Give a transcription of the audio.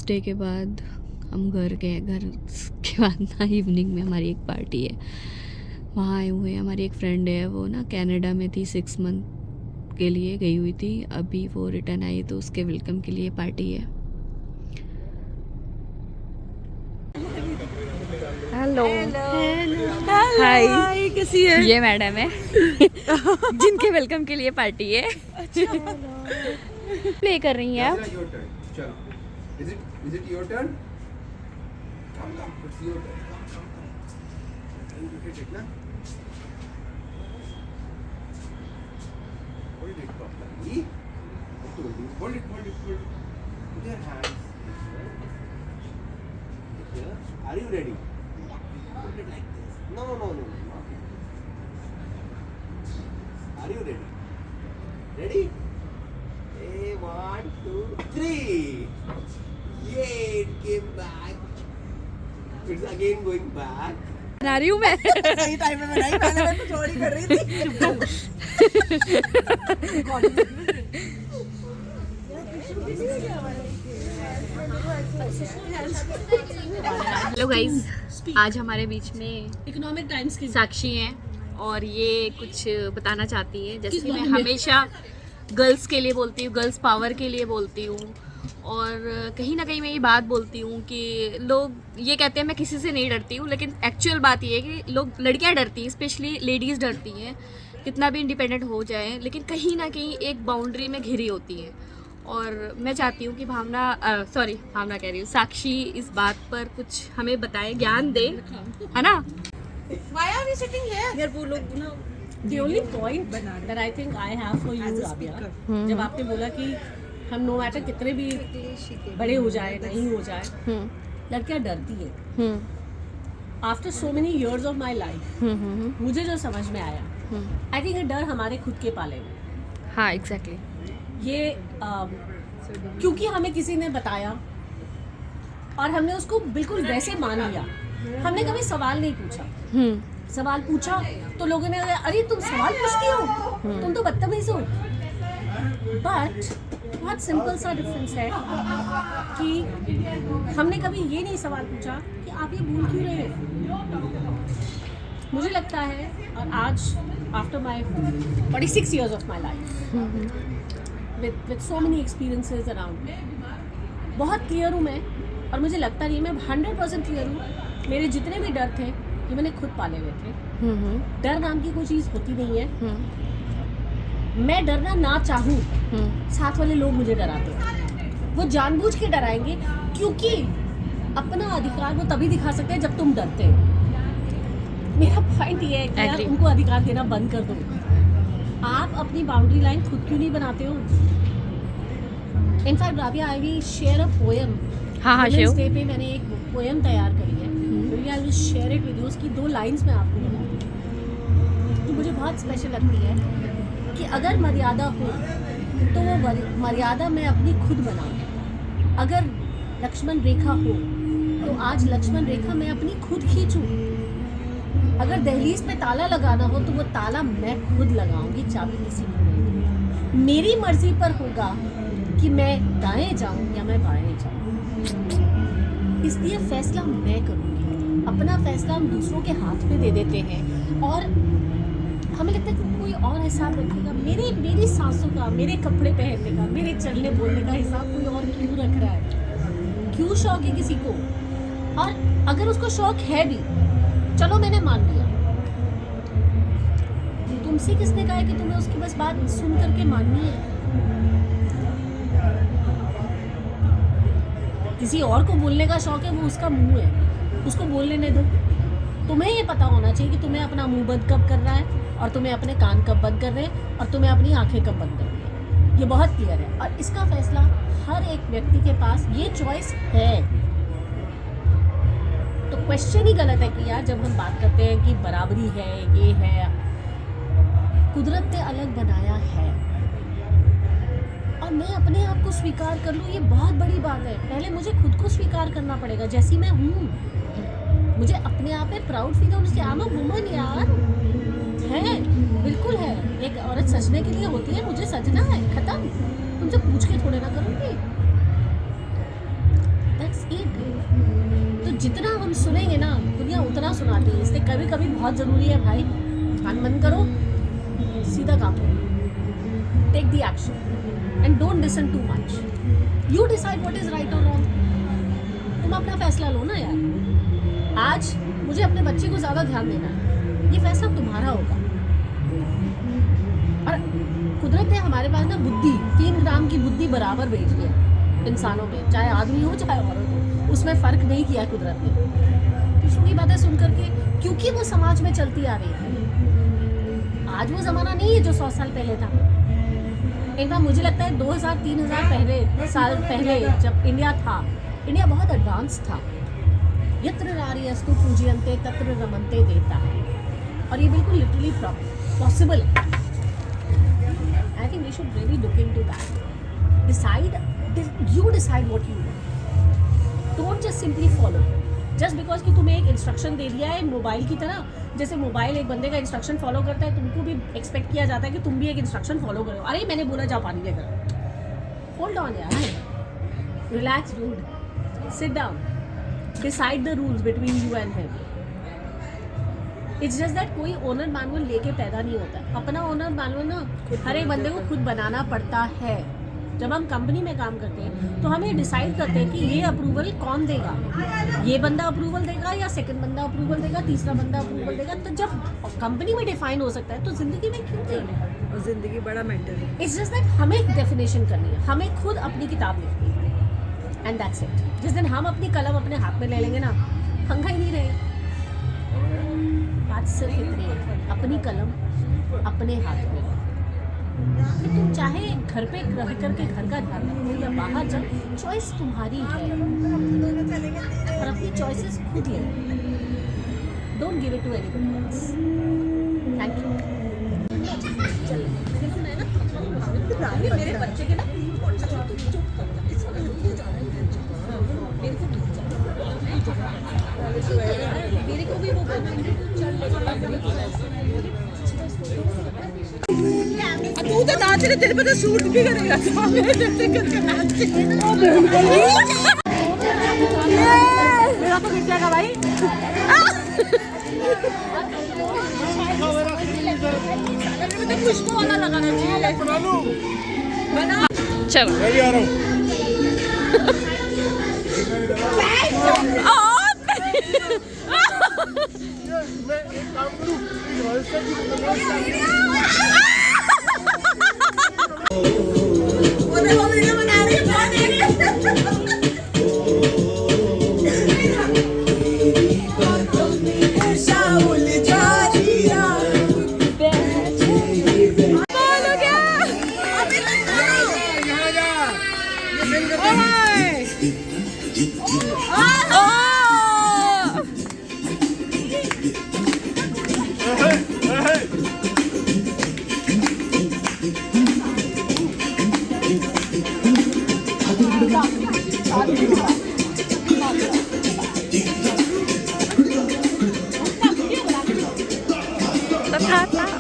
First day के बाद हम घर गए। घर के बाद ना इवनिंग में हमारी एक पार्टी है, वहाँ आए हुए हैं। हमारी एक फ्रेंड है, वो ना कनाडा में थी, 6 मंथ के लिए गई हुई थी, अभी वो रिटर्न आई, तो उसके वेलकम के लिए पार्टी है। हेलो हाय, कैसी है? ये मैडम है जिनके वेलकम के लिए पार्टी है। प्ले कर रही हैं आप? Is it your turn? Come, it's your turn. Come. You hit it, na? Hold it properly. I told you. Hold it. Put your hands here. Are you ready? Hold it like this. No. Are you ready? Ready? 1, 2, 3. Yay, it came back. It's again going back. बना रही हूँ मैं। सही time पे बनाई, पहले मैं कुछ और ही कर रही थी। हेलो गाइस, आज हमारे बीच में इकोनॉमिक टाइम्स की साक्षी हैं और ये कुछ बताना चाहती है। जैसे कि मैं हमेशा गर्ल्स के लिए बोलती हूँ, गर्ल्स पावर के लिए बोलती हूँ, और कहीं ना कहीं मैं ये बात बोलती हूँ कि लोग ये कहते हैं मैं किसी से नहीं डरती हूँ, लेकिन एक्चुअल बात ये है कि लोग, लड़कियाँ डरती हैं, स्पेशली लेडीज़ डरती हैं कितना भी इंडिपेंडेंट हो जाए, लेकिन कहीं ना कहीं एक बाउंड्री में घिरी होती है। और मैं चाहती हूँ कि भावना कह रही हूँ, साक्षी इस बात पर कुछ हमें बताए, ज्ञान दे, है ना? Why are we sitting here? यार वो लोग ना the only point that I think I have for you, Rabia, जब आपने बोला कि हम नो मैटर कितने भी बड़े हो जाए नहीं हो जाए, लड़कियां डरती है। After so many years of my life मुझे जो समझ में आया, आई थिंक ये डर हमारे खुद के पाले में। हाँ, एग्जैक्टली। ये क्योंकि हमें किसी ने बताया और हमने उसको बिल्कुल वैसे मान लिया, हमने कभी सवाल नहीं पूछा। सवाल पूछा तो लोगों ने, अरे तुम सवाल पूछती हो, तुम तो बदतमीज हो। बट बहुत सिंपल सा डिफरेंस है कि हमने कभी ये नहीं सवाल पूछा कि आप ये भूल क्यों रहे हो। मुझे लगता है, और आज after my 46 years of my life with so many experiences around, बहुत क्लियर हूँ मैं, और मुझे लगता नहीं, मैं 100% क्लियर हूँ। मेरे जितने भी डर थे ये मैंने खुद पाले हुए थे। डर नाम की कोई चीज़ होती नहीं है। मैं डरना ना चाहूँ, साथ वाले लोग मुझे डराते हैं। वो जानबूझ के डराएंगे, क्योंकि अपना अधिकार वो तभी दिखा सकते हैं जब तुम डरते हो। मेरा पॉइंट ये है कि यार उनको अधिकार देना बंद कर दो। आप अपनी बाउंड्री लाइन खुद क्यों नहीं बनाते हो? In fact Rabia, I will share a poem. हाँ, वुमेन्स डे पे मैंने एक पोएम तैयार करी है, I will share it with you. उसकी 2 लाइन्स मैं आपको बताऊँ जो मुझे बहुत स्पेशल लगती है कि अगर मर्यादा हो तो वो मर्यादा मैं अपनी खुद बनाऊं। अगर लक्ष्मण रेखा हो तो आज लक्ष्मण रेखा मैं अपनी खुद खींचूं। अगर दहलीज पे ताला लगाना हो तो वो ताला मैं खुद लगाऊंगी, चाबी किसी को नहीं। मेरी मर्जी पर होगा कि मैं दाएं जाऊं या मैं बाएं जाऊं, इसलिए फैसला मैं करूंगी। अपना फैसला हम दूसरों के हाथ में दे देते हैं और हमें लगता है कि कोई और हिसाब रखेगा। मेरी सांसों का, मेरे कपड़े पहनने का, मेरे चलने बोलने का हिसाब कोई और क्यों रख रहा है? क्यों शौक है किसी को? और अगर उसको शौक है भी, चलो मैंने मान लिया, तुमसे किसने कहा है कि तुम्हें उसकी बस बात सुन करके माननी है? किसी और को बोलने का शौक है, वो उसका मुंह है, उसको बोल लेने दो। तुम्हें ये पता होना चाहिए कि तुम्हें अपना मुंह बंद कब कर रहा है और तुम्हें अपने कान कब बंद कर रहे हैं और तुम्हें अपनी आंखें कब बंद करनी है। ये बहुत क्लियर है और इसका फैसला हर एक व्यक्ति के पास, ये चॉइस है। तो क्वेश्चन ही गलत है कि यार जब हम बात करते हैं कि बराबरी है, ये है, कुदरत ने अलग बनाया है और मैं अपने आप को स्वीकार कर लूँ, ये बहुत बड़ी बात है। पहले मुझे खुद को स्वीकार करना पड़ेगा जैसी मैं हूँ। मुझे अपने आप में प्राउड फील होना चाहिए। आई एम अ वुमन यार, है, बिल्कुल है। एक औरत सजने के लिए होती है, मुझे सजना है, खत्म। तुमसे पूछ के थोड़े ना करूँगी। तो जितना हम सुनेंगे ना दुनिया उतना सुनाती है, इसलिए कभी कभी बहुत ज़रूरी है भाई, कान बंद करो, सीधा काम करो, take the action and don't listen too much, you decide what is right और रॉन्ग। तुम अपना फैसला लो ना यार। आज मुझे अपने बच्चे को ज़्यादा ध्यान देना है, ये फैसला तुम्हारा होगा। और कुदरत ने हमारे पास ना बुद्धि, 3 ग्राम की बुद्धि बराबर भेज दिया इंसानों में, चाहे आदमी हो चाहे औरत हो, उसमें फ़र्क नहीं किया कुदरत ने। दूसरों की बातें सुन करके, क्योंकि वो समाज में चलती आ रही थी। आज वो ज़माना नहीं है जो 100 साल पहले था। एक बार मुझे लगता है 2000-3000 साल पहले जब इंडिया था, इंडिया बहुत एडवांस था। यत्र नार्यस्तु पूज्यन्ते तत्र रमन्ते देता है, और ये बिल्कुल लिटरली पॉसिबल है। I think we should really look into that. You decide what you want. Don't just simply follow. Just because कि तुम्हें एक इंस्ट्रक्शन दे दिया है मोबाइल की तरह, जैसे मोबाइल एक बंदे का इंस्ट्रक्शन फॉलो करता है, तुमको भी एक्सपेक्ट किया जाता है कि तुम भी एक इंस्ट्रक्शन फॉलो करो। अरे मैंने बोला जाओ पानी लेकर। होल्ड ऑन यार, relax dude, sit down, decide the rules between you and him. It's just that कोई ओनर मैनुअल लेके पैदा नहीं होता। अपना ओनर मैनुअल ना हर एक बंदे को खुद बनाना पड़ता है। जब हम कंपनी में काम करते हैं तो हमें डिसाइड करते हैं कि ये अप्रूवल कौन देगा, ये बंदा अप्रूवल देगा या सेकंड बंदा अप्रूवल देगा, तीसरा बंदा अप्रूवल देगा। तो जब कंपनी में डिफाइन हो सकता है तो जिंदगी में क्यों नहीं? जिंदगी बड़ा मैटर है। इट्स जस्ट दैट हमें डेफिनेशन करनी है, हमें खुद अपनी किताब लिखनी है, एंड दैट्स इट। जिस दिन हम अपनी कलम अपने हाथ में ले लेंगे ना, पंखा ही नहीं रहेगा। बात सिर्फ इतनी है, अपनी कलम अपने हाथ में। तो तुम चाहे घर पे रह करके घर का ध्यान रखो या बाहर जाओ, चॉइस तुम्हारी है, और अपनी चॉइसेस खुद ले। Don't give it to anyone else. Thank you. चल मैं ना मेरे बच्चे के ना मेरे को भी वो तू तो नाच रहे, तेरे पे तो शूट भी करेगा। मेरा तो मिट जाएगा भाई। खुशबू वाला लगाना चाहिए। चलो मैं भी आ रहा हूँ। मैं एक काम करूँ, था